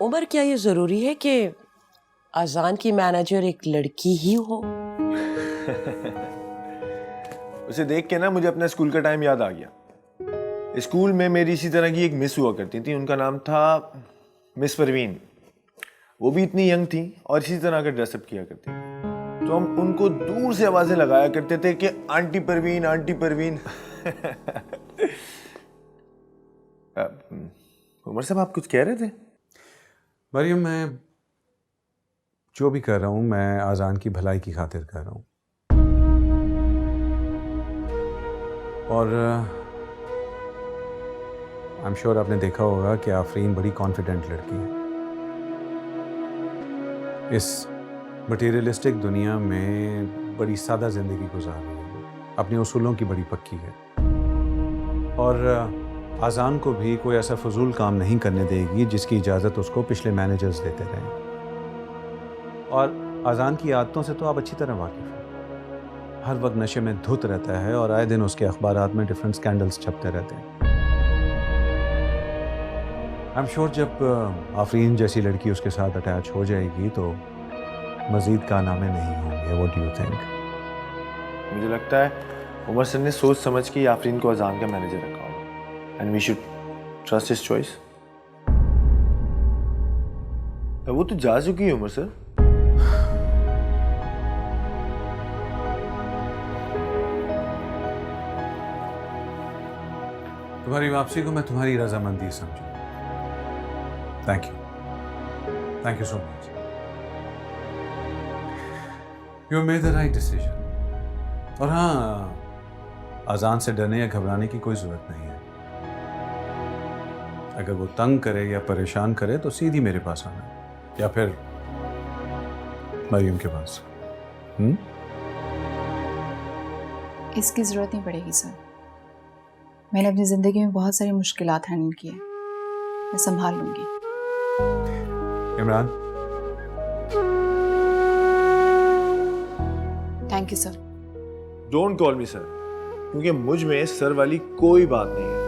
उमर, क्या ये जरूरी है कि अजान की मैनेजर एक लड़की ही हो? उसे देख के ना मुझे अपना स्कूल का टाइम याद आ गया। स्कूल में मेरी इसी तरह की एक मिस हुआ करती थी, उनका नाम था मिस परवीन। वो भी इतनी यंग थी और इसी तरह का ड्रेसअप किया करती थी, तो हम उनको दूर से आवाजें लगाया करते थे कि आंटी परवीन, आंटी परवीन। उमर साहब, आप कुछ कह रहे थे? मरियम, मैं जो भी कर रहा हूँ मैं आज़ान की भलाई की खातिर कर रहा हूँ। और आई एम श्योर आपने देखा होगा कि आफरीन बड़ी कॉन्फिडेंट लड़की है। इस मटेरियलिस्टिक दुनिया में बड़ी सादा ज़िंदगी गुजार रही है, अपने उसूलों की बड़ी पक्की है और आज़ान को भी कोई ऐसा फजूल काम नहीं करने देगी जिसकी इजाज़त उसको पिछले मैनेजर्स देते रहें। और आज़ान की आदतों से तो आप अच्छी तरह वाकिफ़ हैं। हर वक्त नशे में धुत रहता है और आए दिन उसके अखबारात में डिफरेंट स्कैंडल्स छपते रहते हैं। आई एम श्योर जब आफरीन जैसी लड़की उसके साथ अटैच हो जाएगी तो मज़ीद कारनामे नहीं होंगे। What do you think? मुझे लगता है उमर सर ने सोच समझ के आफरीन को अजान का मैनेजर रखा होगा, and we should trust his choice. वो तो जा चुकी है उमर सर। तुम्हारी वापसी को मैं तुम्हारी रजामंदी समझूं। Thank you so much. You made the right decision. और हाँ, अजान से डरने या घबराने की कोई जरूरत नहीं है। अगर वो तंग करे या परेशान करे तो सीधी मेरे पास आना, या फिर मरियम के पास। इसकी ज़रूरत नहीं पड़ेगी सर। मैंने अपनी ज़िंदगी में बहुत सारी मुश्किलात हैंडल की है, मैं संभाल लूँगी। Imran, thank you sir. Don't call me sir, क्योंकि मुझ में सर वाली कोई बात नहीं है।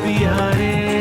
प्यारे